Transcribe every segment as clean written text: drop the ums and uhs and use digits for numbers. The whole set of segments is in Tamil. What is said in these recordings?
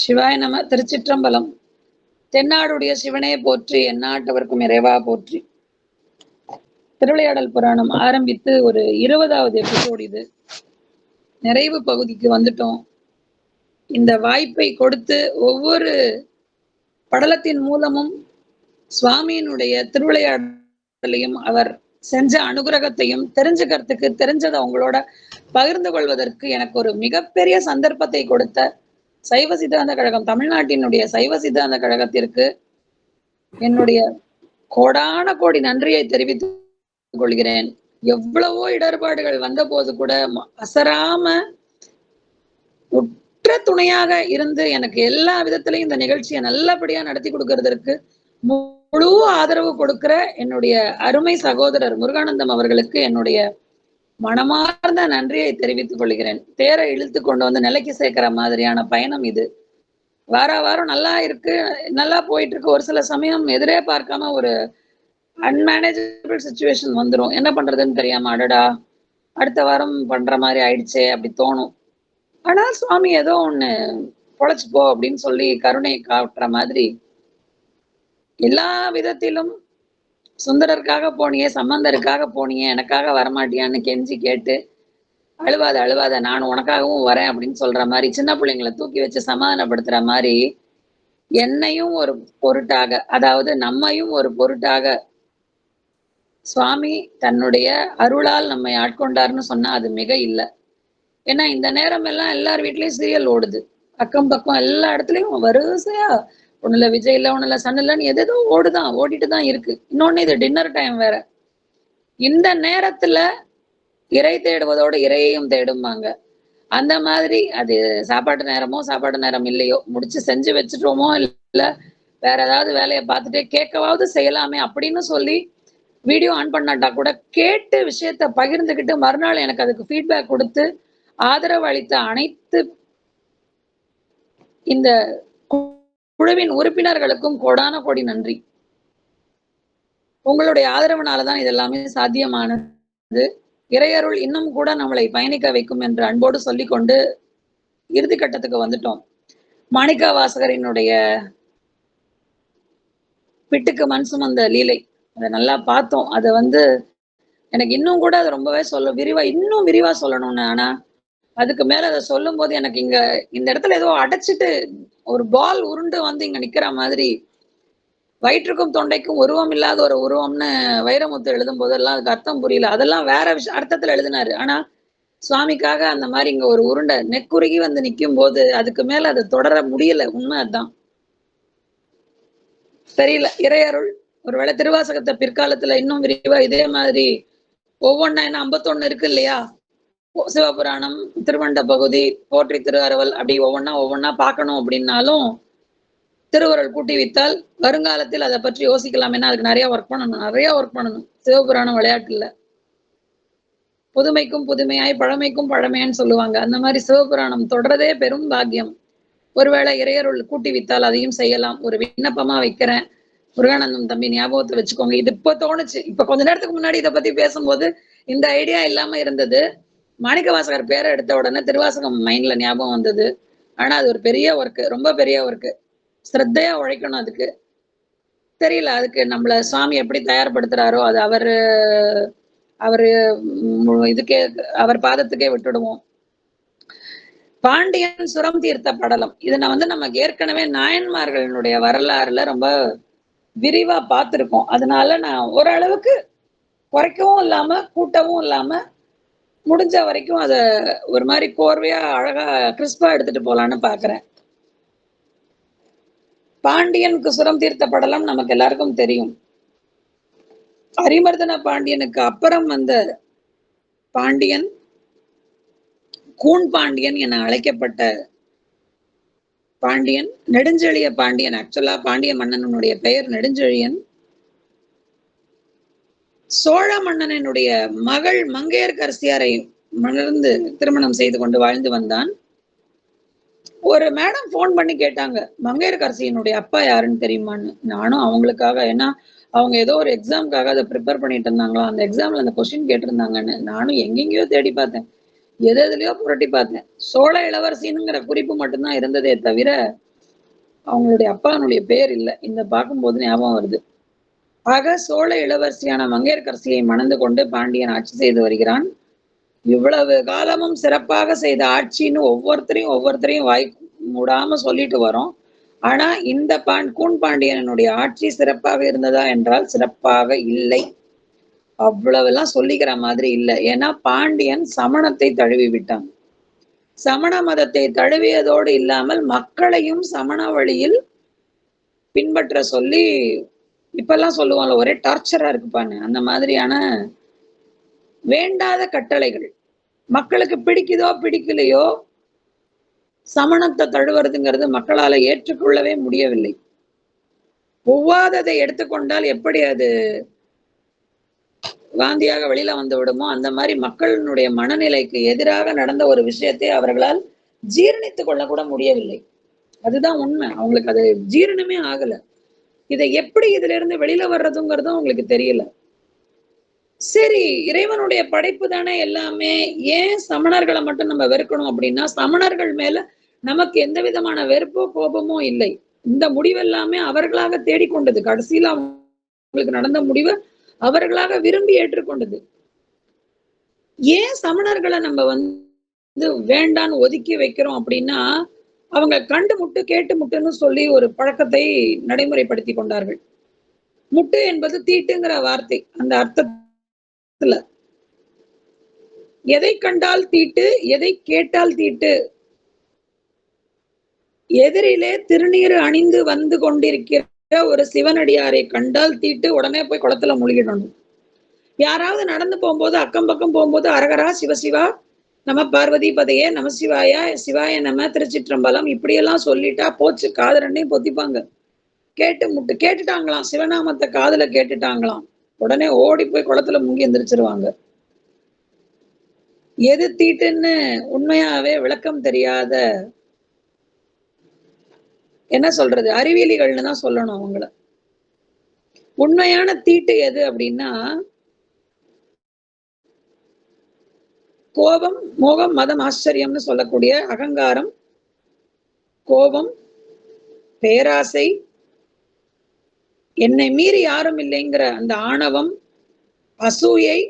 சிவாய நம. திருச்சிற்றம்பலம். தென்னாடுடைய சிவனே போற்றி, எந்நாட்டவர்க்கும் இறைவா போற்றி. திருவிளையாடல் புராணம் ஆரம்பித்து ஒரு 20வது எபிசோடு இது. நிறைவு பகுதிக்கு வந்துட்டோம். இந்த வாய்ப்பை கொடுத்து ஒவ்வொரு படலத்தின் மூலமும் சுவாமியினுடைய திருவிளையாடலையும் அவர் செஞ்ச அனுகிரகத்தையும் தெரிஞ்சுக்கிறதுக்கு, தெரிஞ்சதை அவங்களோட பகிர்ந்து கொள்வதற்கு எனக்கு ஒரு மிகப்பெரிய சந்தர்ப்பத்தை கொடுத்த சைவ சித்தாந்த கழகம், தமிழ்நாட்டினுடைய சைவ சித்தாந்த கழகத்திற்கு என்னுடைய கோடான கோடி நன்றியை தெரிவித்துக் கொள்கிறேன். எவ்வளவோ இடர்பாடுகள் வந்த போது கூட அசராம உற்ற துணையாக இருந்து எனக்கு எல்லா விதத்திலையும் இந்த நிகழ்ச்சியை நல்லபடியா நடத்தி கொடுக்கறதற்கு முழு ஆதரவு கொடுக்கிற என்னுடைய அருமை சகோதரர் முருகானந்தம் அவர்களுக்கு என்னுடைய மனமார்ந்த நன்றியை தெரிவித்துக் கொள்கிறேன். தேரை இழுத்து கொண்டு வந்து நிலைக்கு சேர்க்கிற மாதிரியான பயணம் இது. வாரம் நல்லா இருக்கு, நல்லா போயிட்டு இருக்கு. ஒரு சில சமயம் எதிரே பார்க்காம ஒரு அன்மேனேஜபிள் சிச்சுவேஷன் வந்துடும். என்ன பண்றதுன்னு தெரியாம, அடடா அடுத்த வாரம் பண்ற மாதிரி ஆயிடுச்சே அப்படி தோணும். ஆனா சுவாமி ஏதோ ஒண்ணு பொழைச்சு போ அப்படின்னு சொல்லி கருணை காட்டுற மாதிரி எல்லா விதத்திலும் சுந்தரருக்காக போனியே, சம்பந்தருக்காக போனியே, எனக்காக வரமாட்டியான்னு கெஞ்சி கேட்டு அழுவாத நான் உனக்காகவும் வரேன் அப்படின்னு சொல்ற மாதிரி, சின்ன பிள்ளைங்களை தூக்கி வச்சு சமாதானப்படுத்துற மாதிரி என்னையும் ஒரு பொருட்டாக, அதாவது நம்மையும் ஒரு பொருட்டாக சுவாமி தன்னுடைய அருளால் நம்மை ஆட்கொண்டார்னு சொன்னா அது மிக இல்லை. ஏன்னா இந்த நேரம் எல்லாம் எல்லார் வீட்லயும் சீரியல் ஓடுது. அக்கம் பக்கம் எல்லா இடத்துலயும் வரிசையா ஒண்ணுல விஜய் இல்ல, ஒண்ணுல சன் இல்லன்னு எதோ ஓடிட்டு தான் இருக்கு. இன்னொன்னு இது டின்னர் டைம் வேற. இந்த நேரத்துல இறை தேடுவதோடு இறையையும் தேடும்பாங்க. அந்த மாதிரி அது சாப்பாட்டு நேரமோ சாப்பாட்டு நேரம் இல்லையோ முடிச்சு செஞ்சு வச்சுட்டோமோ இல்ல வேற ஏதாவது வேலையை பார்த்துட்டே கேட்கவாவது செய்யலாமே அப்படின்னு சொல்லி வீடியோ ஆன் பண்ணாட்டா கூட கேட்டு விஷயத்த பகிர்ந்துக்கிட்டு மறுநாள் எனக்கு அதுக்கு ஃபீட்பேக் கொடுத்து ஆதரவு அளித்த அனைத்து இந்த குழுவின் உறுப்பினர்களுக்கும் கோடான கோடி நன்றி. உங்களுடைய ஆதரவுனாலதான் இதெல்லாமே சாத்தியமானது. இறையருள் இன்னும் கூட நம்மளை பயணிக்க வைக்கும் என்று அன்போடு சொல்லிக்கொண்டு இறுதி கட்டத்துக்கு வந்துட்டோம். மாணிக்க வாசகரினுடைய பிட்டுக்கு மண் சுமந்த லீலை அதை நல்லா பார்த்தோம். அதை எனக்கு இன்னும் கூட அது ரொம்பவே இன்னும் விரிவா சொல்லணும்னு. ஆனா அதுக்கு மேல அதை சொல்லும் போது எனக்கு இந்த இடத்துல ஏதோ அடைச்சிட்டு ஒரு பால் உருண்டு இங்க நிக்கிற மாதிரி, வயிற்றுக்கும் தொண்டைக்கும் உருவம் இல்லாத ஒரு உருவம்னு வைரமுத்து எழுதும் போதெல்லாம் அதுக்கு அர்த்தம் புரியல. அதெல்லாம் வேற அர்த்தத்துல எழுதினாரு. ஆனா சுவாமிக்காக அந்த மாதிரி இங்க ஒரு உருண்டை நெக்குருகி நிக்கும் போது அதுக்கு மேல அதை தொடர முடியல. உண்மை அதுதான். தெரியல, இறையருள். ஒருவேளை திருவாசகத்தை பிற்காலத்துல இன்னும் விரிவா இதே மாதிரி ஒவ்வொன்னா, என்ன 51 இருக்கு இல்லையா, சிவபுராணம், திருவண்ட பகுதி, போற்றி திரு அறவல், அப்படி ஒவ்வொன்னா பார்க்கணும் அப்படின்னாலும் திருவருள் கூட்டி வைத்தால் வருங்காலத்தில் அதை பற்றி யோசிக்கலாம். ஏன்னா அதுக்கு நிறைய ஒர்க் பண்ணணும். சிவபுராணம் விளையாட்டு இல்ல. புதுமைக்கும் புதுமையாய் பழமைக்கும் பழமையான்னு சொல்லுவாங்க. அந்த மாதிரி சிவபுராணம் தொடரதே பெரும் பாக்கியம். ஒருவேளை இறையருள் கூட்டி வைத்தால் அதையும் செய்யலாம். ஒரு விண்ணப்பமா வைக்கிறேன். முருகானந்தம் தம்பி ஞாபகத்தை வச்சுக்கோங்க. இது இப்ப தோணுச்சு. இப்ப கொஞ்ச நேரத்துக்கு முன்னாடி இதை பத்தி பேசும்போது இந்த ஐடியா இல்லாம இருந்தது. மாணிக்க வாசகர் பேரை எடுத்த உடனே திருவாசகம் மைண்ட்ல ஞாபகம் வந்தது. ஆனா அது ஒரு பெரிய ஒர்க்கு, ரொம்ப பெரிய ஒர்க்கு. ஸ்ரத்தையா உழைக்கணும். அதுக்கு தெரியல, அதுக்கு நம்மள சுவாமி எப்படி தயார்படுத்துறாரோ அது அவரு இதுக்கே, அவர் பாதத்துக்கே விட்டுடுவோம். பாண்டியன் சுரம் தீர்த்த படலம். இதை நமக்கு ஏற்கனவே நாயன்மார்களுடைய வரலாறுல ரொம்ப விரிவா பார்த்திருக்கோம். அதனால நான் ஓரளவுக்கு குறைக்கவும் இல்லாம கூட்டவும் இல்லாம முடிஞ்ச வரைக்கும் அதை ஒரு மாதிரி கோர்வையா அழகா கிறிஸ்பா எடுத்துட்டு போலான்னு பாக்குறேன். பாண்டியனுக்கு சுரம் தீர்த்த படலம் நமக்கு எல்லாருக்கும் தெரியும். அரிமர்தன பாண்டியனுக்கு அப்புறம் வந்த பாண்டியன் கூன் பாண்டியன் என அழைக்கப்பட்ட பாண்டியன், நெடுஞ்செழிய பாண்டியன். ஆக்சுவலா பாண்டிய மன்னனுடைய பெயர் நெடுஞ்செழியன். சோழ மன்னனுடைய மகள் மங்கையர்க்கரசியாரை மணர்ந்து திருமணம் செய்து கொண்டு வாழ்ந்து வந்தான். ஒரு மேடம் போன் பண்ணி கேட்டாங்க, மங்கையர்க்கரசியினுடைய அப்பா யாருன்னு தெரியுமான்னு. நானும் அவங்களுக்காக, ஏன்னா அவங்க ஏதோ ஒரு எக்ஸாமுக்காக அதை ப்ரிப்பேர் பண்ணிட்டு இருந்தாங்களா, அந்த எக்ஸாம்ல அந்த கொஸ்டின் கேட்டிருந்தாங்கன்னு நானும் எங்கெங்கயோ தேடி பார்த்தேன், எதுலயோ புரட்டி பார்த்தேன். சோழ இளவரசின்னுங்கிற குறிப்பு மட்டும்தான் இருந்ததே தவிர அவங்களுடைய அப்பானுடைய பேர் இல்லை, இந்த பார்க்கும்போது ஞாபகம் வருது. ஆக சோழ இளவரசியான மங்கையர்க்கரசியை மணந்து கொண்டு பாண்டியன் ஆட்சி செய்து வருகிறான். இவ்வளவு காலமும் சிறப்பாக செய்த ஆட்சின்னு ஒவ்வொருத்தரையும் வாய் மூடாம சொல்லிட்டு வரோம். ஆனா இந்த கூன் பாண்டியனுடைய ஆட்சி சிறப்பாக இருந்ததா என்றால் சிறப்பாக இல்லை. அவ்வளவெல்லாம் சொல்லிக்கிற மாதிரி இல்லை. ஏன்னா பாண்டியன் சமணத்தை தழுவி விட்டான். சமண மதத்தை தழுவியதோடு இல்லாமல் மக்களையும் சமண வழியில் பின்பற்ற சொல்லி இப்பெல்லாம் சொல்லுவாங்க ஒரே டார்ச்சரா இருக்குப்பான்னு, அந்த மாதிரியான வேண்டாத கட்டளைகள். மக்களுக்கு பிடிக்குதோ பிடிக்கலையோ சமணத்தை தழுவுறதுங்கிறது மக்களால ஏற்றுக்கொள்ளவே முடியவில்லை. ஒவ்வாததை எடுத்துக்கொண்டால் எப்படி அது வாந்தியாக வெளியில வந்து விடுமோ அந்த மாதிரி மக்களினுடைய மனநிலைக்கு எதிராக நடந்த ஒரு விஷயத்தை அவர்களால் ஜீரணித்துக் கொள்ள கூட முடியவில்லை. அதுதான் உண்மை. அவங்களுக்கு அது ஜீரணமே ஆகல. இதை எப்படி இதுல இருந்து வெளியில வர்றதுங்கிறதும் அவங்களுக்கு தெரியல. சரி, இறைவனுடைய படைப்பு தானே எல்லாமே, ஏன் சமணர்களை மட்டும் நம்ம வெறுக்கணும் அப்படின்னா, சமணர்கள் மேல நமக்கு எந்த விதமான வெறுப்போ கோபமோ இல்லை. இந்த முடிவெல்லாமே அவர்களாக தேடிக்கொண்டது. கடைசியில அவங்களுக்கு நடந்த முடிவை அவர்களாக விரும்பி ஏற்றுக்கொண்டது. ஏன் சமணர்களை நம்ம வந்து வேண்டான்னு ஒதுக்கி வைக்கிறோம் அப்படின்னா, அவங்க கண்டு முட்டு கேட்டு முட்டுன்னு சொல்லி ஒரு பழக்கத்தை நடைமுறைப்படுத்தி கொண்டார்கள். முட்டு என்பது தீட்டுங்கிற வார்த்தை. அந்த அர்த்தத்துல எதை கண்டால் தீட்டு, எதை கேட்டால் தீட்டு. எதிரிலே திருநீர் அணிந்து வந்து கொண்டிருக்கிற ஒரு சிவனடியாரை கண்டால் தீட்டு, உடனே போய் குளத்துல முழுகிடணும். யாராவது நடந்து போகும்போது அக்கம் பக்கம் போகும்போது அரகரா சிவசிவா நம பார்வதி பதையே நம சிவாயா சிவாய நம திருச்சிற்றம்பலம் இப்படியெல்லாம் சொல்லிட்டா போச்சு, காது ரெண்டையும் பொத்திப்பாங்க. கேட்டுட்டாங்களாம், சிவநாமத்தை காதுல கேட்டுட்டாங்களாம், உடனே ஓடி போய் குளத்துல முங்கி எந்திரிச்சிருவாங்க. எது தீட்டுன்னு உண்மையாவே விளக்கம் தெரியாத என்ன சொல்றது அறிவியலிகள்னு தான் சொல்லணும் அவங்கள. உண்மையான தீட்டு எது அப்படின்னா கோபம், மோகம், மதம், ஆச்சரியம்னு சொல்லக்கூடிய அகங்காரம், கோபம், பேராசை, என்னை மீறி யாரும் இல்லைங்கிற அந்த ஆணவம், அசூயை,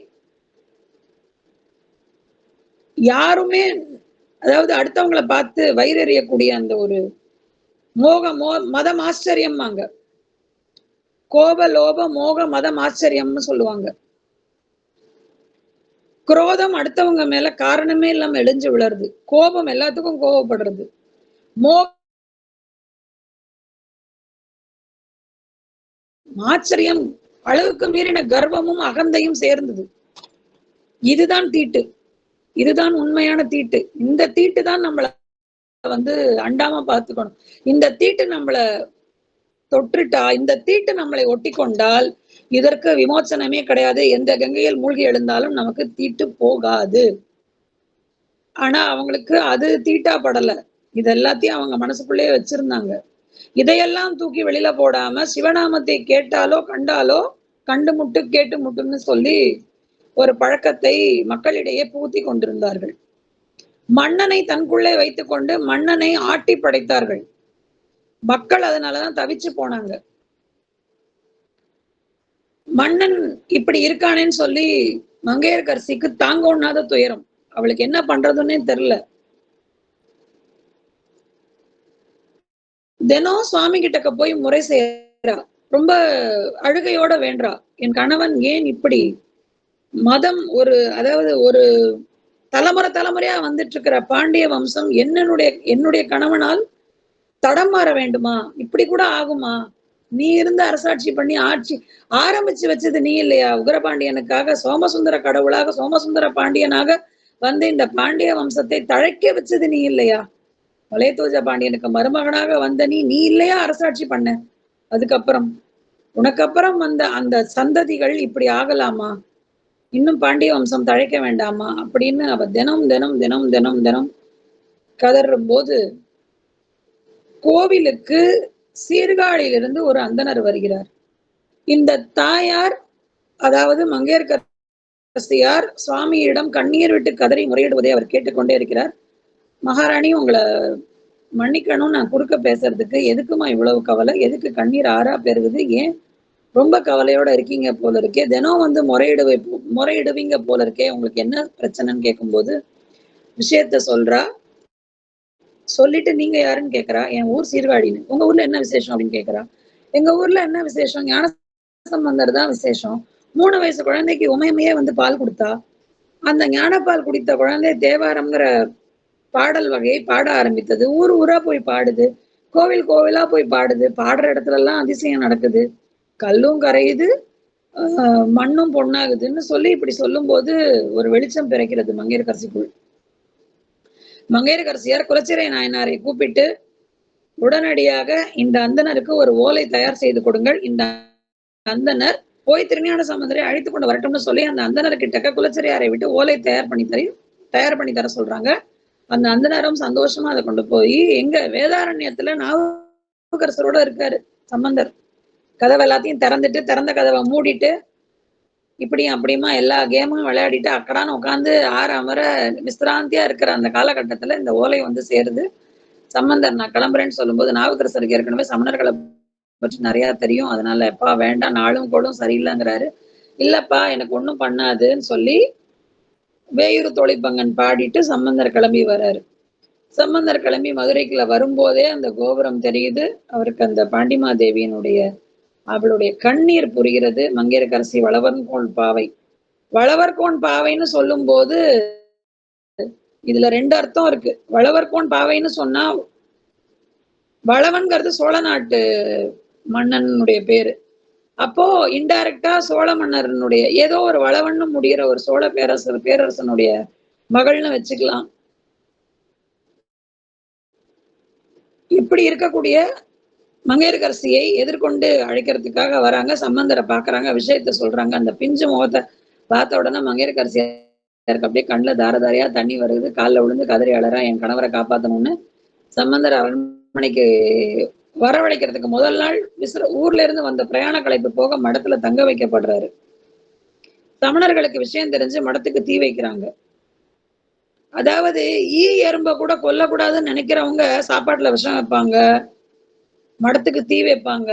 யாருமே அதாவது அடுத்தவங்களை பார்த்து வயிறெறியக்கூடிய அந்த ஒரு மதம் ஆச்சரியம்வாங்க. கோப லோப மோக மதம் ஆச்சரியம்னு சொல்லுவாங்க. குரோதம் அடுத்தவங்க மேல காரணமே இல்லாம எழிஞ்சு விழறது. கோபம் எல்லாத்துக்கும் கோபப்படுறது. ஆச்சரியம் அளவுக்கு மீறின கர்வமும் அகந்தையும் சேர்ந்தது. இதுதான் தீட்டு. இதுதான் உண்மையான தீட்டு. இந்த தீட்டு தான் நம்மள வந்து அண்டாம பார்த்துக்கணும். இந்த தீட்டு நம்மள தொற்றுட்டா, இந்த தீட்டு நம்மளை ஒட்டி கொண்டால் இதற்கு விமோச்சனமே கிடையாது. எந்த கங்கையில் மூழ்கி எழுந்தாலும் நமக்கு தீட்டு போகாது. ஆனா அவங்களுக்கு அது தீட்டா படல. இது எல்லாத்தையும் அவங்க மனசுக்குள்ளேயே வச்சிருந்தாங்க. இதையெல்லாம் தூக்கி வெளியில போடாம சிவநாமத்தை கேட்டாலோ கண்டாலோ கண்டு முட்டு கேட்டு முட்டுன்னு சொல்லி ஒரு பழக்கத்தை மக்களிடையே புகுத்தி கொண்டிருந்தார்கள். மன்னனை தனக்குள்ளே வைத்துக் கொண்டு மன்னனை ஆட்டி படைத்தார்கள். மக்கள் அதனாலதான் தவிச்சு போனாங்க. மன்னன் இப்படி இருக்கானேன்னு சொல்லி மங்கையர்க்கரசிக்கு தாங்க ஒண்ணாத துயரம். அவளுக்கு என்ன பண்றதுன்னே தெரியல. தினம் சுவாமி கிட்டக்க போய் முறை செய்யறா. ரொம்ப அழுகையோட வேண்டா, என் கணவன் ஏன் இப்படி மதம் அதாவது ஒரு தலைமுறையா வந்துட்டு இருக்கிற பாண்டிய வம்சம் என்னுடைய கணவனால் தடம் மாற வேண்டுமா? இப்படி கூட ஆகுமா? நீ இருந்து அரசாட்சி பண்ணி ஆரம்பிச்சு வச்சது நீ இல்லையா? உக்ரபாண்டியனுக்காக சோமசுந்தர கடவுளாக சோமசுந்தர பாண்டியனாக வந்து இந்த பாண்டிய வம்சத்தை தழைக்க வச்சது நீ இல்லையா? வளையத்தோஜ பாண்டியனுக்கு மருமகனாக வந்த நீ இல்லையா அரசாட்சி பண்ண? அதுக்கப்புறம் உனக்கு அப்புறம் வந்த அந்த சந்ததிகள் இப்படி ஆகலாமா? இன்னும் பாண்டிய வம்சம் தழைக்க வேண்டாமா? அப்படின்னு அவ தினம் கதறும் போது கோவிலுக்கு சீர்காழியிலிருந்து ஒரு அந்தனர் வருகிறார். இந்த தாயார் அதாவது மங்கையர்க்கரசியார் சுவாமியிடம் கண்ணீர் விட்டு கதறி முறையிடுவதை அவர் கேட்டுக்கொண்டே இருக்கிறார். மகாராணி உங்களை மன்னிக்கணும் நான் குறுக்க பேசுறதுக்கு. எதுக்குமா இவ்வளவு கவலை? எதுக்கு கண்ணீர் ஆறா பெருகுது? ஏன் ரொம்ப கவலையோட இருக்கீங்க போல இருக்கே. தினம் வந்து முறையிடுவீங்க போல இருக்கே. உங்களுக்கு என்ன பிரச்சனைன்னு கேட்கும்போது, விஷயத்த சொல்றா. சொல்லிட்டு நீங்க யாருன்னு கேட்கிறா. என் ஊர் சீர்காழின்னு. உங்க ஊர்ல என்ன விசேஷம் அப்படின்னு கேட்கிறா. எங்க ஊர்ல என்ன விசேஷம்? ஞானசம்பந்தர் தான் விசேஷம். 3 வயசு குழந்தைக்கு உமையம்மையே வந்து பால் குடுத்தா. அந்த ஞானப்பால் குடித்த குழந்தை தேவாரம்ங்கிற பாடல் வகையை பாட ஆரம்பித்தது. ஊர் ஊரா போய் பாடுது. கோவில் கோவிலா போய் பாடுது. பாடுற இடத்துல எல்லாம் அதிசயம் நடக்குது. கல்லும் கரையுது, மண்ணும் பொன்னாகுதுன்னு சொல்லி இப்படி சொல்லும்போது ஒரு வெளிச்சம் பிறக்கிறது மங்கையர்க்கரசிக்குள். மங்கையர்க்கரசியார் குலச்சிறை நாயனாரை கூப்பிட்டு உடனடியாக இந்த அந்தணருக்கு ஒரு ஓலை தயார் செய்து கொடுங்கள். இந்த அந்தணர் போய் திருஞான சம்பந்தரை அழைத்து கொண்டு வரட்டும்னு சொல்லி அந்த அந்தணர்கிட்ட குலச்சிறையாரை விட்டு ஓலை தயார் பண்ணி தர சொல்றாங்க. அந்த அந்தணரும் சந்தோஷமா அதை கொண்டு போய் எங்க வேதாரண்யத்துல நாவுக்கரசரோட இருக்காரு சம்பந்தர். கதவை எல்லாத்தையும் திறந்த கதவை மூடிட்டு இப்படியும் அப்படியுமா எல்லா கேமும் விளையாடிட்டு அக்கடான்னு உட்காந்து அமர விசிராந்தியா இருக்கிற அந்த காலகட்டத்துல இந்த ஓலை வந்து சேருது. சம்பந்தர் நான் கிளம்புறேன்னு சொல்லும்போது நாவுக்கரசருக்கு ஏற்கனவே சமணர்களை பற்றி நிறைய தெரியும். அதனால எப்பா வேண்டாம், நாளும் கோளும் சரியில்லைங்கிறாரு. இல்லப்பா எனக்கு ஒண்ணும் பண்ணாதுன்னு சொல்லி வேயூர் தோழிப்பங்கன் பாடிட்டு சம்பந்தர் கிளம்பி வர்றாரு. சம்பந்தர் கிளம்பி மதுரைக்குள்ள வரும்போதே அந்த கோபுரம் தெரியுது. அவருக்கு அந்த பாண்டிமாதேவியினுடைய அவளுடைய கண்ணீர் புரிகிறது. மங்கையர்க்கரசி வளவர்கோன் பாவை. வளவர்கோன் பாவைன்னு சொல்லும் போது இதுல 2 அர்த்தம் இருக்கு. வளவர்கோன் பாவைன்னு சொன்னா வளவன்கிறது சோழ நாட்டு மன்னனுடைய பேரு. அப்போ இன்டைரக்டா சோழ மன்னரனுடைய ஏதோ ஒரு வளவன்னு முடிகிற ஒரு சோழ பேரரசனுடைய மகள்னு வச்சுக்கலாம். இப்படி இருக்கக்கூடிய மங்கையர்க்கரசியை எதிர்கொண்டு அழைக்கிறதுக்காக வராங்க. சம்பந்தரை பாக்குறாங்க, விஷயத்த சொல்றாங்க. அந்த பிஞ்சு முகத்தை பார்த்த உடனே மங்கையர்க்கரசியாருக்கு அப்படியே கண்ணுல தாரதாரியா தண்ணி வருது. காலில் விழுந்து கதறி அழறா, என் கணவரை காப்பாத்தணும்னு. சம்பந்தர் அரண்மனைக்கு வரவழைக்கிறதுக்கு முதல் நாள் ஊர்ல இருந்து வந்த பிரயாண கலைப்பு போக மடத்துல தங்க வைக்கப்படுறாரு. சமணர்களுக்கு விஷயம் தெரிஞ்சு மடத்துக்கு தீ வைக்கிறாங்க. அதாவது எறும்ப கூட கொல்லக்கூடாதுன்னு நினைக்கிறவங்க சாப்பாட்டுல விஷம் வைப்பாங்க, மடத்துக்கு தீ வைப்பாங்க,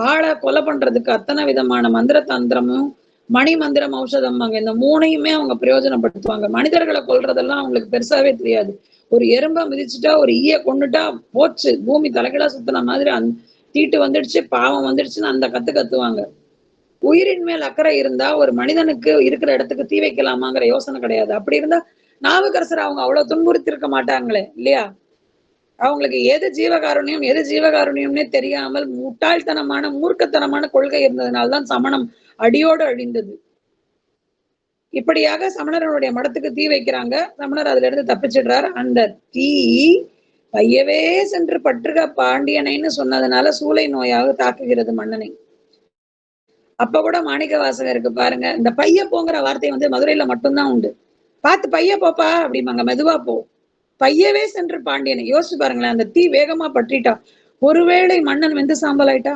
ஆளை கொலை பண்றதுக்கு அத்தனை விதமான மந்திர தந்திரமும் மணி மந்திரம் ஔஷதம் இந்த 3யுமே அவங்க பிரயோஜனப்படுத்துவாங்க. மனிதர்களை கொல்றதெல்லாம் அவங்களுக்கு பெருசாவே தெரியாது. ஒரு எறும்ப மிதிச்சுட்டா, ஒரு கொன்னுட்டா போச்சு, பூமி தலைகீழா சுத்தின மாதிரி தீட்டு வந்துடுச்சு, பாவம் வந்துடுச்சுன்னு அந்த கத்துவாங்க. உயிரின் மேல் அக்கறை இருந்தா ஒரு மனிதனுக்கு இருக்கிற இடத்துக்கு தீ வைக்கலாமாங்கிற யோசனை கிடையாது. அப்படி இருந்தா நாவுக்கரசர் அவங்க அவ்வளவு துன்புறுத்தி இருக்க மாட்டாங்களே இல்லையா? அவங்களுக்கு எது ஜீவகாருண்யம்னே தெரியாமல் முட்டாள்தனமான மூர்க்கத்தனமான கொள்கை இருந்ததுனால்தான் சமணம் அடியோடு அழிந்தது. இப்படியாக சமணர்களுடைய மடத்துக்கு தீ வைக்கிறாங்க. சமணர் அதுல இருந்து தப்பிச்சிடுறாரு. அந்த தீ பையவே சென்று பற்றுக பாண்டியனைன்னு சொன்னதுனால சூளை நோயாக தாக்குகிறது மன்னனை. அப்ப கூட மாணிக்க வாசகருக்கு பாருங்க, இந்த பைய போங்கிற வார்த்தை வந்து மதுரையில மட்டும்தான் உண்டு. பார்த்து பைய போப்பா அப்படிம்பாங்க, மெதுவா போ. பையவே சென்று பாண்டியனை யோசிச்சு பாருங்களேன். அந்த தீ வேகமா பற்றிட்டா, ஒருவேளை மன்னன் வெந்து சாம்பல் ஆயிட்டா,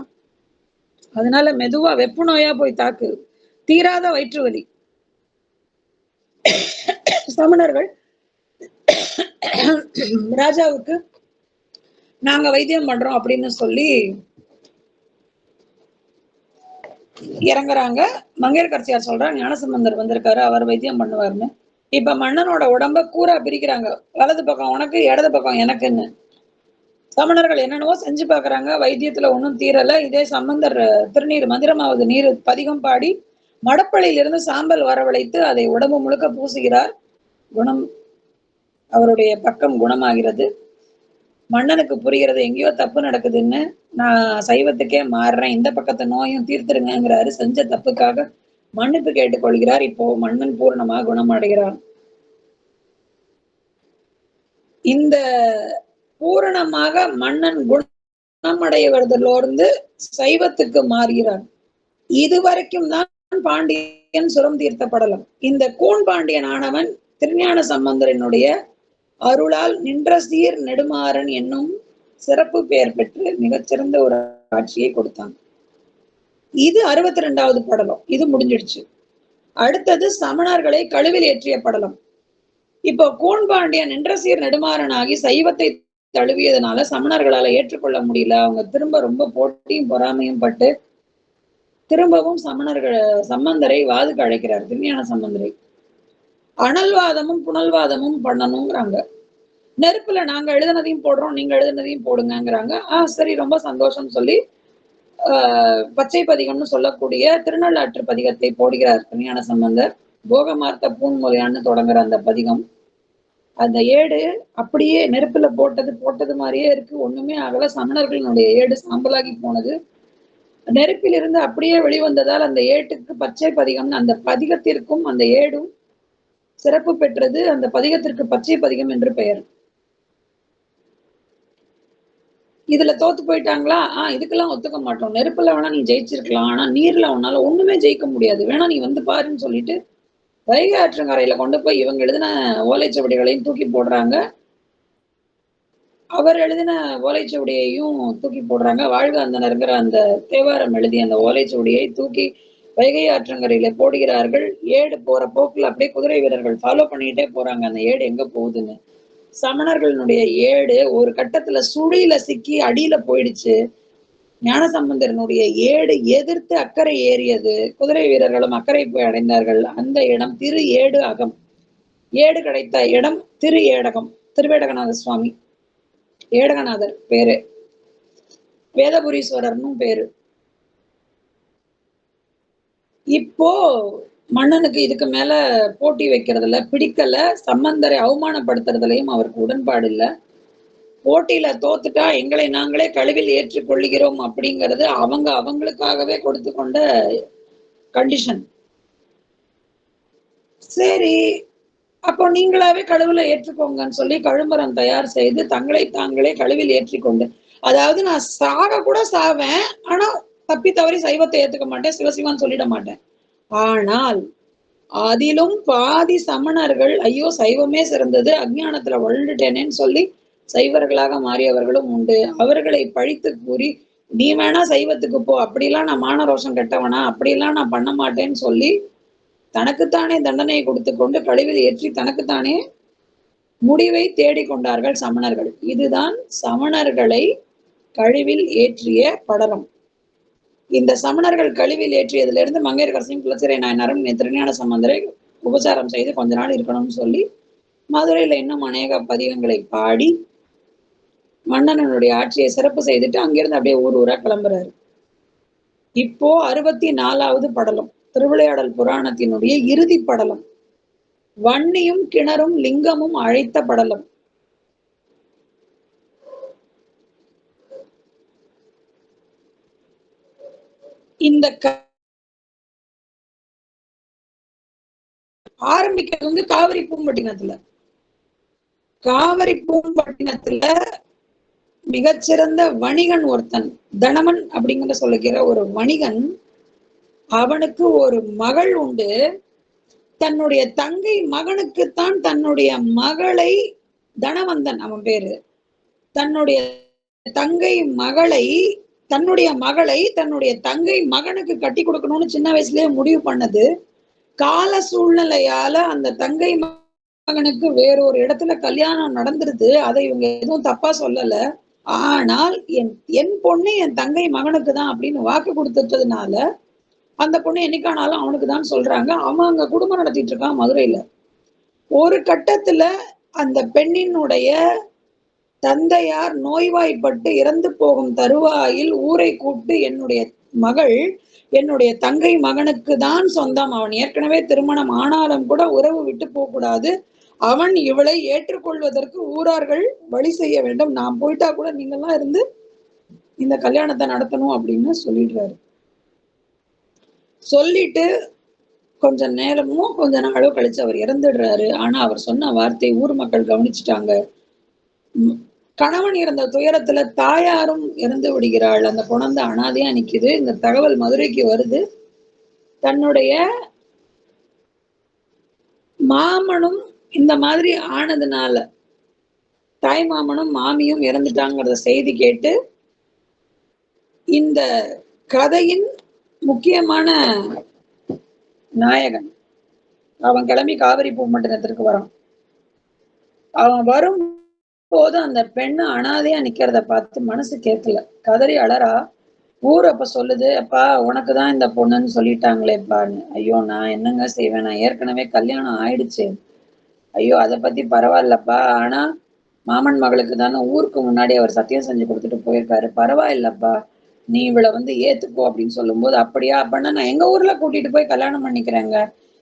அதனால மெதுவா வெப்பு நோயா போய் தாக்கு, தீராத வயிற்று வலி. சமணர்கள் ராஜாவுக்கு நாங்க வைத்தியம் பண்றோம் அப்படின்னு சொல்லி இறங்குறாங்க. மங்கையர்க்கரசியார் சொல்றாங்க, ஞானசம்பந்தர் வந்திருக்காரு, அவர் வைத்தியம் பண்ணுவாருன்னு. இப்ப மன்னனோட உடம்ப கூரா பிரிக்கிறாங்க. வலது பக்கம் உனக்கு, இடது பக்கம் எனக்குன்னு. சமணர்கள் என்னென்னவோ செஞ்சு பாக்குறாங்க, வைத்தியத்துல ஒன்றும் தீரல. இதே சம்பந்தர் திருநீர் மந்திரமாவது நீர் பதிகம் பாடி மடப்பள்ளியிலிருந்து சாம்பல் வரவழைத்து அதை உடம்பு முழுக்க பூசுகிறார். குணம், அவருடைய பக்கம் குணமாகிறது. மன்னனுக்கு புரிகிறது எங்கேயோ தப்பு நடக்குதுன்னு. நான் சைவத்துக்கே மாறுறேன், இந்த பக்கத்து நோயும் தீர்த்துருங்கிறாரு. செஞ்ச தப்புக்காக மன்னிப்பு கேட்டுக்கொள்கிறார். இப்போ மன்னன் பூர்ணமாக குணமடைகிறார். இந்த பூரணமாக மன்னன் குணமடைவதிலிருந்து சைவத்துக்கு மாறுகிறார். இதுவரைக்கும் தான் பாண்டியன் சுரம் தீர்த்த படலம். இந்த கூன் பாண்டியன் ஆனவன் திருஞான சம்பந்தரனுடைய அருளால் நின்ற சீர் நெடுமாறன் என்னும் சிறப்பு பெயர் பெற்று மிகச்சிறந்த ஒரு ஆட்சியை கொடுத்தான். இது 62வது படலம். இது முடிஞ்சிடுச்சு. அடுத்தது சமணர்களை கழுவில் ஏற்றிய படலம். இப்போ கூன் பாண்டியன் நின்ற சீர் நெடுமாறன் ஆகி சைவத்தை தழுவியதுனால சமணர்களால ஏற்றுக்கொள்ள முடியல. அவங்க திரும்ப ரொம்ப போட்டியும் பொறாமையும் பட்டு திரும்பவும் சம்பந்தரை வாதுக்கு அழைக்கிறார், திருஞான சம்பந்தரை. அனல்வாதமும் புனல்வாதமும் பண்ணணுங்கிறாங்க. நெருப்புல நாங்க எழுதினதையும் போடுறோம், நீங்க எழுதினதையும் போடுங்கங்கிறாங்க. சரி, ரொம்ப சந்தோஷம் சொல்லி பச்சை பதிகம்னு சொல்லக்கூடிய திருநள்ளாற்று பதிகத்தை போடுகிறார் திருஞான சம்பந்தர். போகமார்த்த பூன்மொழியான்னு தொடங்குற அந்த பதிகம். அந்த ஏடு அப்படியே நெருப்புல போட்டது மாதிரியே இருக்கு. ஒண்ணுமே ஆகல. சமணர்களினுடைய ஏடு சாம்பலாகி போனது. நெருப்பிலிருந்து அப்படியே வெளிவந்ததால் அந்த ஏட்டுக்கு பச்சை பதிகம்னு, அந்த பதிகத்திற்கும் அந்த ஏடும் சிறப்பு பெற்றது. அந்த பதிகத்திற்கு பச்சை பதிகம் என்று பெயர். இதுல தோத்து போயிட்டாங்களா? இதுக்கெல்லாம் ஒத்துக்க மாட்டோம். நெருப்புல வேணா நீ ஜெயிச்சிருக்கலாம். ஆனா நீர்ல உன்னால ஒண்ணுமே ஜெயிக்க முடியாது. வேணா நீ வந்து பாருன்னு சொல்லிட்டு வைகை ஆற்றங்கரையில கொண்டு போய் இவங்க எழுதின ஓலைச்சுவடிகளையும் தூக்கி போடுறாங்க. அவர் எழுதின ஓலைச்சுவடியையும் தூக்கி போடுறாங்க. வாழ்க அந்தணர்ங்கிற அந்த தேவாரம் எழுதிய அந்த ஓலைச்சுவடியை தூக்கி வைகை ஆற்றங்கரையில போடுகிறார்கள். ஏடு போற போக்குல அப்படியே குதிரை வீரர்கள் ஃபாலோ பண்ணிட்டே போறாங்க, அந்த ஏடு எங்க போகுதுன்னு. சமணர்களுடைய ஏடு ஒரு கட்டத்துல சுழியில சிக்கி அடியில போயிடுச்சு. ஞானசம்பந்தரனுடைய ஏடு எதிர்த்து அக்கறை ஏறியது. குதிரை வீரர்களும் அக்கறை போய் அடைந்தார்கள். அந்த இடம் திரு ஏடு அகம். ஏடு கிடைத்த இடம் திரு ஏடகம். திருவேடகநாத சுவாமி, ஏடகநாதர் பேரு, வேதபுரீஸ்வரர்னு பேரு. இப்போ மன்னனுக்கு இதுக்கு மேல போட்டி வைக்கிறதுல பிடிக்கல. சம்பந்தரை அவமானப்படுத்துறதுலயும் அவருக்கு உடன்பாடு இல்ல. போட்டியில தோத்துட்டா எங்களை நாங்களே கழுவில் ஏற்றுக் கொள்ளுகிறோம் அப்படிங்கிறது அவங்களுக்காகவே கொடுத்து கொண்ட கண்டிஷன். சரி, அப்போ நீங்களாவே கழுவுல ஏற்றுக்கோங்கன்னு சொல்லி கழுமரம் தயார் செய்து தங்களை தாங்களே கழுவில் ஏற்றிக்கொண்டு, அதாவது நான் சாக கூட சாவேன், ஆனா தப்பி தவறி சைவத்தை ஏத்துக்க மாட்டேன், சிவசிவான்னு சொல்லிட மாட்டேன். ஆனால் அதிலும் பாதி சமணர்கள் ஐயோ சைவமே சிறந்தது, அஞ்ஞானத்துல வழுந்துட்டேனேன்னு சொல்லி சைவர்களாக மாறியவர்களும் உண்டு. அவர்களை பழித்து கூறி நீ வேணா சைவத்துக்கு போ, அப்படிலாம் நான் மானரோஷம் கெட்டவனா, அப்படிலாம் நான் பண்ண மாட்டேன்னு சொல்லி தனக்குத்தானே தண்டனையை கொடுத்து கொண்டு கழிவில் ஏற்றி தனக்குத்தானே முடிவை தேடிக்கொண்டார்கள் சமணர்கள். இதுதான் சமணர்களை கழிவில் ஏற்றிய படலம். இந்த சமணர்கள் கழிவில் ஏற்றியதிலிருந்து மங்கையர்க்கரசியும் குலச்சிறை நாயனாரும் திருஞான சம்பந்தரை உபசாரம் செய்து கொஞ்ச நாள் இருக்கணும்னு சொல்லி மதுரையில இன்னும் அநேக பதிகங்களை பாடி மன்னனுடைய ஆட்சியை சிறப்பு செய்துட்டு அங்கிருந்து அப்படியே ஊர் ஊரா கிளம்புறாரு. இப்போ 64வது படலம், திருவிளையாடல் புராணத்தினுடைய இறுதி படலம். வன்னியும் கிணறும் லிங்கமும் அழைத்த படலம். இந்த ஆரம்பிக்கிறது வந்து காவிரி பூம்பட்டினத்துல. காவிரி பூம்பட்டினத்துல மிகச்சிறந்த வணிகன் ஒருத்தன், தனமன் அப்படிங்கிற சொல்லுகிற ஒரு வணிகன், அவனுக்கு ஒரு மகள் உண்டு. தன்னுடைய தங்கை மகனுக்குத்தான் தன்னுடைய மகளை, தனவந்தன் அவன் பேரு, தன்னுடைய தங்கை மகளை தன்னுடைய தங்கை மகனுக்கு கட்டி கொடுக்கணும்னு சின்ன வயசுலயே முடிவு பண்ணது. கால சூழ்நிலையால அந்த தங்கை மகனுக்கு வேறொரு இடத்துல கல்யாணம் நடந்துருது. அதை இவங்க எதுவும் தப்பா சொல்லல. ஆனால் என் பொண்ணு என் தங்கை மகனுக்கு தான் அப்படின்னு வாக்கு கொடுத்துட்டதுனால அந்த பொண்ணு என்னைக்கானாலும் அவனுக்கு தான் சொல்றாங்க. அவன் அங்க குடும்பம் நடத்திட்டு இருக்கான் மதுரையில. ஒரு கட்டத்துல அந்த பெண்ணினுடைய தந்தையார் நோய்வாய்ப்பட்டு இறந்து போகும் தருவாயில் ஊரை கூப்பிட்டு என்னுடைய மகள் என்னுடைய தங்கை மகனுக்கு தான் சொந்தம், அவன் ஏற்கனவே திருமணம் ஆனாலும் கூட உறவு விட்டு போக கூடாது, அவன் இவளை ஏற்றுக்கொள்வதற்கு ஊரார்கள் வழி செய்ய வேண்டும், நான் போயிட்டா கூட நீங்கெல்லாம் இருந்து இந்த கல்யாணத்தை நடத்தணும் அப்படின்னு சொல்லிடுறாரு. சொல்லிட்டு கொஞ்ச நேரமும் கொஞ்ச நாளோ கழிச்சு அவர் இறந்துடுறாரு. ஆனா அவர் சொன்ன வார்த்தை ஊர் மக்கள் கவனிச்சுட்டாங்க. கணவன் இறந்த துயரத்துல தாயாரும் இறந்து விடுகிறாள். அந்த குழந்தை அனாதையா நிக்குது. இந்த தகவல் மதுரைக்கு வருது. தன்னுடைய மாமனும் இந்த மாதிரி ஆனதுனால தாய் மாமனும் மாமியும் இறந்துட்டாங்கிறத செய்தி கேட்டு இந்த கதையின் முக்கியமான நாயகன் அவன் கிளம்பி காவிரி பூம்பட்டினத்திற்கு வரான். அவன் வரும் போது அந்த பெண்ணு அனாதையா நிக்கிறத பார்த்து மனசு கேட்கல. கதறி அழறா. ஊர் அப்ப சொல்லுது, "அப்பா உனக்குதான் இந்த பொண்ணுன்னு சொல்லிட்டாங்களேப்பான்னு." ஐயோ! நான் என்னங்க செய்வேன்? நான் ஏற்கனவே கல்யாணம் ஆயிடுச்சு. ஐயோ! அத பத்தி பரவாயில்லப்பா. ஆனா, மாமன் மகளுக்கு தானே ஊருக்கு முன்னாடி அவர் சத்தியம் செஞ்சு குடுத்துட்டு போயிருக்காரு. பரவாயில்லப்பா. நீ இவள ஏத்துக்கோ அப்படின்னு சொல்லும்போது, அப்படியா? அப்பன்னா நான் எங்க ஊர்ல கூட்டிட்டு போய் கல்யாணம் பண்ணிக்கிறேங்க.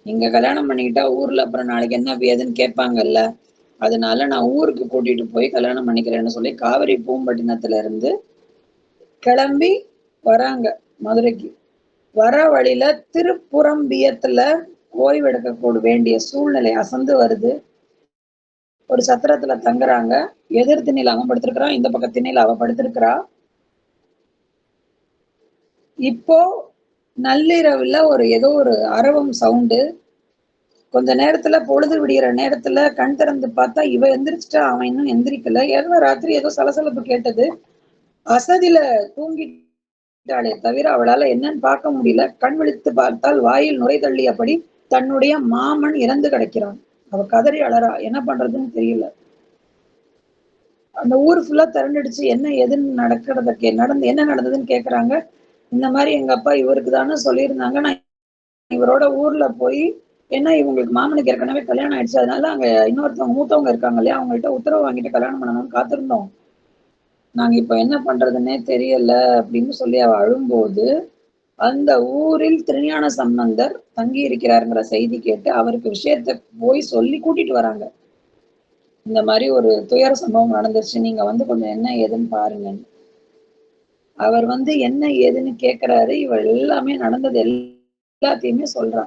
இங்க கல்யாணம் பண்ணிக்கிட்டா ஊர்ல அப்புறம் நாளைக்கு என்ன ஏதுன்னு கேட்பாங்கல்ல. அதனால நான் ஊருக்கு கூட்டிட்டு போய் கல்யாணம் பண்ணிக்கிறேன்னு சொல்லி காவிரி பூம்பட்டினத்துல இருந்து கிளம்பி வராங்க மதுரைக்கு. வர வழியில திருப்புறம்பியத்துல ஓய்வெடுக்க வேண்டிய சூழ்நிலை அசந்து வருது. ஒரு சத்திரத்துல தங்குறாங்க. எதிர் திண்ணையில அவன் படுத்திருக்கிறான், இந்த பக்க திண்ணையில அவ படுத்திருக்கிறா. இப்போ நள்ளிரவுல ஏதோ ஒரு அரவம் சவுண்டு. கொஞ்ச நேரத்துல பொழுது விடியற நேரத்துல கண் திறந்து பார்த்தா இவ எந்திரிச்சிட்டா, அவன் இன்னும் எந்திரிக்கல. ஏதோ ராத்திரி ஏதோ சலசலப்பு கேட்டது. அசதியில தூங்கிட்டாளே தவிர அவளால என்னன்னு பார்க்க முடியல. கண் விழித்து பார்த்தால் வாயில் நுரை தள்ளியபடி தன்னுடைய மாமன் இறந்து கிடக்கிறான். அவ கதறி அழறா. என்ன பண்றதுன்னு தெரியல. அந்த ஊர் ஃபுல்லா திரண்டுடுச்சு. என்ன ஏதுன்னு என்ன நடந்ததுன்னு கேக்குறாங்க. இந்த மாதிரி எங்க அப்பா இவருக்கு தானே சொல்லியிருந்தாங்க. நான் இவரோட ஊர்ல போய் ஏன்னா இவங்களுக்கு மாமனுக்கு ஏற்கனவே கல்யாணம் ஆயிடுச்சு. அதனால அங்க இன்னொருத்தவங்க மூத்தவங்க இருக்காங்க இல்லையா, அவங்கள்ட்ட உத்தரவு வாங்கிட்டு கல்யாணம் பண்ணணும்னு காத்திருந்தோம். நாங்க இப்ப என்ன பண்றதுன்னே தெரியல அப்படின்னு சொல்லி அவ அழும்போது, அந்த ஊரில் திருஞான சம்பந்தர் தங்கி இருக்கிறாருங்கிற செய்தி கேட்டு அவருக்கு விஷயத்த போய் சொல்லி கூட்டிட்டு வராங்க. இந்த மாதிரி ஒரு துயர சம்பவம் நடந்துருச்சு. நீங்க கொஞ்சம் என்ன ஏதுன்னு பாருங்கன்னு. அவர் என்ன ஏதுன்னு கேக்குறாரு. இவள் எல்லாமே நடந்தது எல்லாத்தையுமே சொல்றா.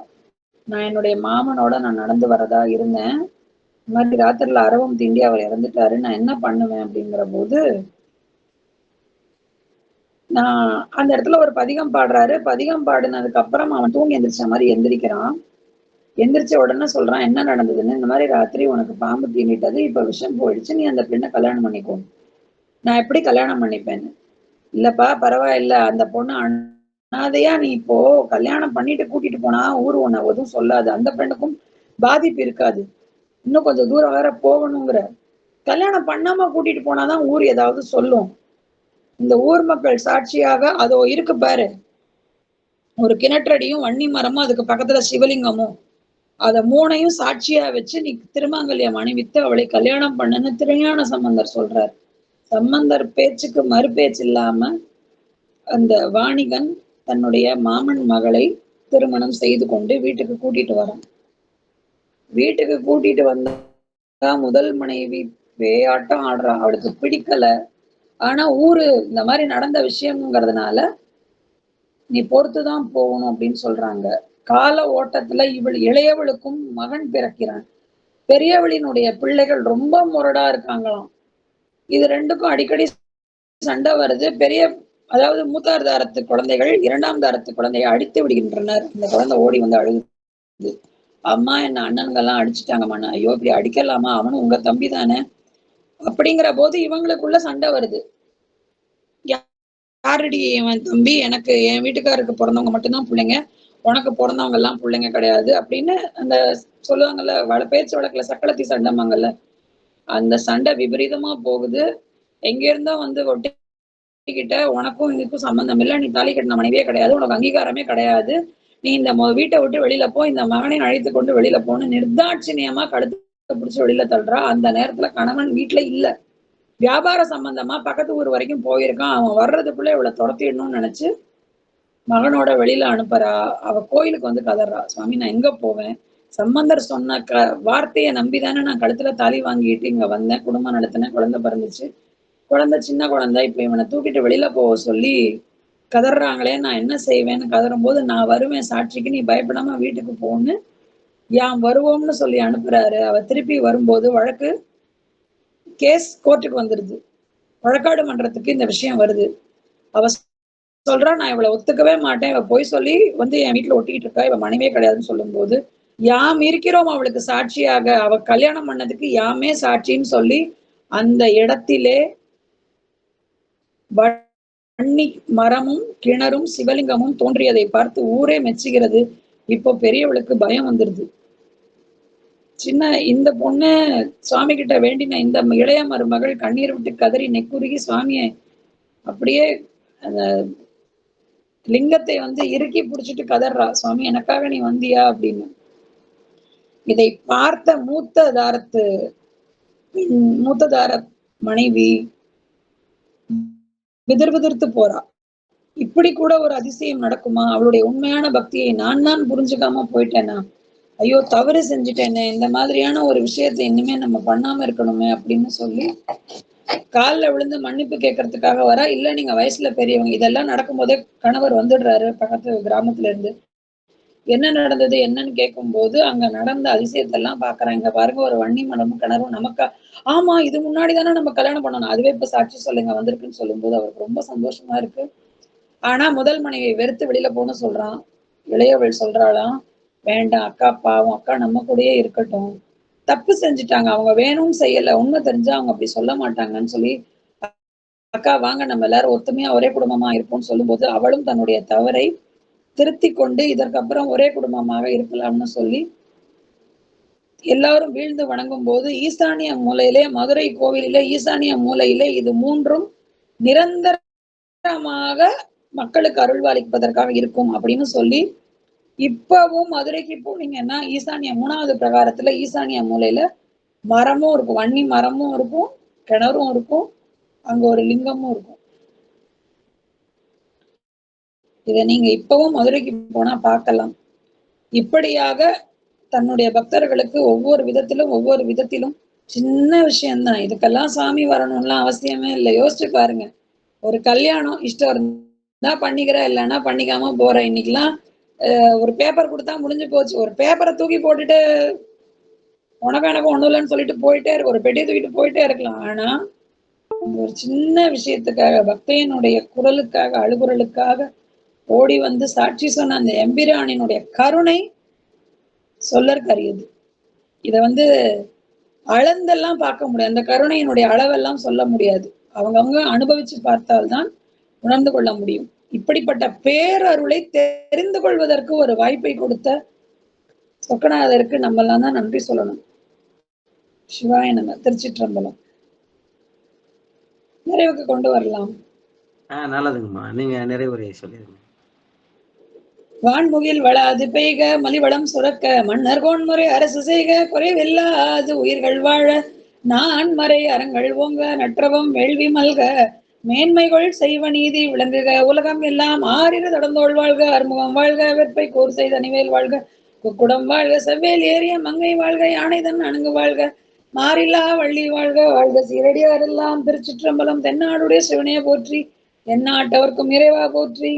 நான் என்னுடைய மாமனோட நான் நடந்து வரதா இருந்தேன். இந்த மாதிரி ராத்திரில அரவம் தீண்டி அவர் இறந்துட்டாரு. நான் என்ன பண்ணுவேன் அப்படிங்கிற போது, நான் அந்த இடத்துல ஒரு பதிகம் பாடுறாரு. பதிகம் பாடுனதுக்கு அப்புறம் அவன் தூங்கி எந்திரிச்ச மாதிரி எந்திரிக்கிறான். எந்திரிச்ச உடனே சொல்றான், என்ன நடந்ததுன்னு. இந்த மாதிரி ராத்திரி உனக்கு பாம்பு தீண்டிட்டது. இப்ப விஷம் போயிடுச்சு. நீ அந்த பெண்ணை கல்யாணம் பண்ணிக்கோ. நான் எப்படி கல்யாணம் பண்ணிப்பேன்னு. இல்லப்பா பரவாயில்ல. அந்த பொண்ணு அனாதையா நீ இப்போ கல்யாணம் பண்ணிட்டு கூட்டிட்டு போனா ஊரு உன்னை எதுவும் சொல்லாது. அந்த பெண்ணுக்கும் பாதிப்பு இருக்காது. இன்னும் கொஞ்சம் தூரம் வேற போகணுங்கிற. கல்யாணம் பண்ணாம கூட்டிட்டு போனாதான் ஊர் ஏதாவது சொல்லும். இந்த ஊர் மக்கள் சாட்சியாக அதோ இருக்கு பாரு, ஒரு கிணற்றடியும் வன்னி மரமும் அதுக்கு பக்கத்துல சிவலிங்கமும், அத மூணையும் சாட்சியா வச்சு நீ திருமாங்கல்யம் அணிவித்து அவளை கல்யாணம் பண்ணுன்னு திருஞான சம்பந்தர் சொல்றார். சம்பந்தர் பேச்சுக்கு மறுபேச்சு இல்லாம அந்த வாணிகன் தன்னுடைய மாமன் மகளை திருமணம் செய்து கொண்டு வீட்டுக்கு கூட்டிட்டு வரான். வீட்டுக்கு கூட்டிட்டு வந்தா முதல் மனைவி பேயாட்டம் ஆடுறா. அவளுக்கு பிடிக்கல. ஆனா ஊரு இந்த மாதிரி நடந்த விஷயம்ங்கிறதுனால நீ பொறுத்துதான் போகணும் அப்படின்னு சொல்றாங்க. கால ஓட்டத்துல இளையவளுக்கும் மகன் பிறக்கிறான். பெரியவளினுடைய பிள்ளைகள் ரொம்ப முரடா இருக்காங்களாம். இது ரெண்டுக்கும் அடிக்கடி சண்டை வருது. அதாவது மூத்தார் தாரத்து குழந்தைகள் இரண்டாம் தாரத்து குழந்தையை அடித்து விடுகின்றனர். இந்த குழந்தை ஓடி அழுகுது. அம்மா என்ன அண்ணன்கள்லாம் அடிச்சுட்டாங்கம்மா. ஐயோ இப்படி அடிக்கலாமா, அவனும் உங்க தம்பி தானே அப்படிங்கிற போது இவங்களுக்குள்ள சண்டை வருது. யாரடி இவன் தம்பி, எனக்கு என் வீட்டுக்காருக்கு பிறந்தவங்க மட்டும்தான் பிள்ளைங்க, உனக்கு பிறந்தவங்க எல்லாம் பிள்ளைங்க கிடையாது அப்படின்னு அந்த சொல்லுவாங்கல்ல, பேச்சு வழக்குல சக்களத்தி சண்டைமாங்கல்ல, அந்த சண்டை விபரீதமா போகுது. எங்க இருந்தோ ஒட்டிக்கிட்ட உனக்கும் இதுக்கும் சம்பந்தம் இல்லை, நீ தாலி கட்டின மனைவியே கிடையாது, உனக்கு அங்கீகாரமே கிடையாது, நீ இந்த வீட்டை விட்டு வெளியில போ, இந்த மகனை அழைத்து கொண்டு வெளியில போன்னு நிர்தாட்சிணியமா கழுத்தை பிடிச்சு வெளியில தள்ளுறா. அந்த நேரத்துல கணவன் வீட்டுல இல்ல. வியாபார சம்பந்தமா பக்கத்து ஊர் வரைக்கும் போயிருக்கான். அவன் வர்றதுக்குள்ள இவளை துரத்திடணும்னு நினைச்சு மகனோட வெளியில அனுப்புறா. அவ கோயிலுக்கு கதறா, சுவாமி நான் எங்க போவேன், சம்பந்தர் சொன்ன வார்த்தையை நம்பிதானே நான் கழுத்துல தாலி வாங்கிட்டு இங்க வந்தேன், குடும்பம் நடத்தினேன், குழந்தை பிறந்துச்சு, குழந்தை சின்ன குழந்தை, இப்ப இவனை தூக்கிட்டு வெளியில போக சொல்லி கதறாங்களே, நான் என்ன செய்வேன்னு கதறும் போது, நான் வருவேன் சாட்சிக்கு, நீ பயப்படாம வீட்டுக்கு போன்னு யாம் வருவோம்னு சொல்லி அனுப்புறாரு. அவ திருப்பி வரும்போது வழக்கு கேஸ் கோர்ட்டுக்கு வந்துருது. வழக்காடு மன்றத்துக்கு இந்த விஷயம் வருது. அவ சொல்றா, நான் இவளை ஒத்துக்கவே மாட்டேன், இவ போய் சொல்லி என் வீட்டுல ஒட்டிக்கிட்டு இருக்கா, இவ மனைவியே கிடையாதுன்னு சொல்லும் போது, யாம் இருக்கிறோம் அவளுக்கு சாட்சியாக, அவ கல்யாணம் பண்ணதுக்கு யாமே சாட்சின்னு சொல்லி அந்த இடத்திலே வன்னி மரமும் கிணறும் சிவலிங்கமும் தோன்றியதை பார்த்து ஊரே மெச்சுகிறது. இப்போ பெரியவளுக்கு பயம் வந்துருது. சின்ன இந்த பொண்ணு சுவாமி கிட்ட வேண்டின இந்த இளைய மருமகள் கண்ணீர் விட்டு கதறி நெக்குருகி சுவாமியை அப்படியே அந்த லிங்கத்தை வந்து இறுக்கி பிடிச்சிட்டு கதறா, சுவாமி எனக்காக நீ வந்தியா அப்படின்னு. இதை பார்த்த மூத்ததார மனைவி விதிர்விதிர்த்து போறா. இப்படி கூட ஒரு அதிசயம் நடக்குமா? அவளுடைய உண்மையான பக்தியை நான் தான் புரிஞ்சுக்காம போயிட்டேனா? ஐயோ தவறு செஞ்சுட்டேனே, இந்த மாதிரியான ஒரு விஷயத்தை இனிமே நம்ம பண்ணாம இருக்கணுமே அப்படின்னு சொல்லி கால்ல விழுந்து மன்னிப்பு கேட்கறதுக்காக வரா. இல்ல நீங்க வயசுல பெரியவங்க. இதெல்லாம் நடக்கும்போதே கணவர் வந்துடுறாரு பக்கத்து கிராமத்துல இருந்து. என்ன நடந்தது என்னன்னு கேட்கும்போது அங்க நடந்த அதிசயத்தெல்லாம் பாக்குறேன். இங்க பாருங்க ஒரு வன்னி மரமும் கிணறும் நமக்கா. ஆமா இது முன்னாடி தானே நம்ம கல்யாணம் பண்ணணும். அதுவே இப்ப சாட்சி சொல்லுங்க வந்திருக்குன்னு சொல்லும்போது அவருக்கு ரொம்ப சந்தோஷமா இருக்கு. ஆனா முதல் மனைவியை வெறுத்து வெளியில போன்னு சொல்றான். இளையவள் சொல்றாளாம், வேண்டாம் அக்கா பாவம், அக்கா நம்ம கூடயே இருக்கட்டும். தப்பு செஞ்சுட்டாங்க, அவங்க வேணும்னு செய்யல, உண்மை தெரிஞ்சா அவங்க அப்படி சொல்ல மாட்டாங்கன்னு சொல்லி, அக்கா வாங்க நம்ம எல்லாரும் ஒத்துமையா ஒரே குடும்பமா இருப்போம்னு சொல்லும்போது அவளும் தன்னுடைய தவறை திருத்திக் கொண்டு இதற்கப்புறம் ஒரே குடும்பமாக இருக்கலாம்னு சொல்லி எல்லாரும் வீழ்ந்து வணங்கும் போது ஈசானிய மூலையிலே, மதுரை கோவிலிலே ஈசானிய மூலையிலே இது மூன்றும் நிரந்தரமாக மக்களுக்கு அருள்வாளிப்பதற்காக இருக்கும் அப்படின்னு சொல்லி, இப்பவும் மதுரைக்கு போனீங்கன்னா ஈசானிய 3வது பிரகாரத்துல ஈசானிய மூலையில மரமும் இருக்கும், வன்னி மரமும் இருக்கும், கிணறும் இருக்கும், அங்க ஒரு லிங்கமும் இருக்கும். இதை நீங்க இப்பவும் மதுரைக்கு போனா பார்க்கலாம். இப்படியாக தன்னுடைய பக்தர்களுக்கு ஒவ்வொரு விதத்திலும் சின்ன விஷயம்தான், இதுக்கெல்லாம் சாமி வரணும்லாம் அவசியமே இல்லை. யோசிச்சு பாருங்க, ஒரு கல்யாணம் இஷ்டம் இருந்தா பண்ணிக்கிற, இல்லைன்னா பண்ணிக்காம போற. இன்னைக்கெல்லாம் ஒரு பேப்பர் கொடுத்தா முடிஞ்சு போச்சு. ஒரு பேப்பரை தூக்கி போட்டுட்டு உனக்கு எனக்கு ஒண்ணும் இல்லைன்னு சொல்லிட்டு போயிட்டே இருக்கு, ஒரு பெட்டியை தூக்கிட்டு போயிட்டே இருக்கலாம். ஆனா ஒரு சின்ன விஷயத்துக்காக, பக்தையினுடைய குரலுக்காக, அழுகுரலுக்காக ஓடி வந்து சாட்சி சொன்ன அந்த எம்பிரானினுடைய கருணை சொல்லற்கரியது. இத வந்து அளந்தெல்லாம் பார்க்க முடியாது, அந்த கருணையினுடைய அளவெல்லாம் சொல்ல முடியாது. அவங்கவங்க அனுபவிச்சு பார்த்தால்தான் உணர்ந்து கொள்ள முடியும். இப்படிப்பட்ட பேரருளை தெரிந்து கொள்வதற்கு ஒரு வாய்ப்பை கொடுத்த சொக்கநாதருக்கு நம்ம எல்லாம் தான் நன்றி சொல்லணும். சிவாய நம. திருச்சிற்றம்பலம். நிறைவுக்கு கொண்டு வரலாம். நல்லதுங்கம்மா, நீங்க நிறைவுரையை சொல்லிருங்க. வான்முகில் வளாது பெய்க, மலிவளம் சுரக்க, மன்னர் கோன்முறை அரசு செய்க, குறைவில்லாது உயிர்கள் வாழ, நான் மறை அறங்கள் ஓங்க, நற்றவம் வேள்வி மல்க, மேன்மைகள் செய்வ நீதி விளங்குக, உலகம் எல்லாம் ஆறிரு தடந்தோள் வாழ்க, அறுமுகம் வாழ்க, வெற்பை கூர் செய்த அணிவேல் வாழ்க, குக்குடம் வாழ்க, செவ்வேல் ஏறிய மங்கை வாழ்க, யானைதன் அணங்கு வாழ்க, மாறில்லா வள்ளி வாழ்க, வாழ்க சீரடியாரெல்லாம். திருச்சிற்றம்பலம். தென்னாடுடைய சிவனைய போற்றி, எந்நாட்டவர்க்கும் இறைவா போற்றி.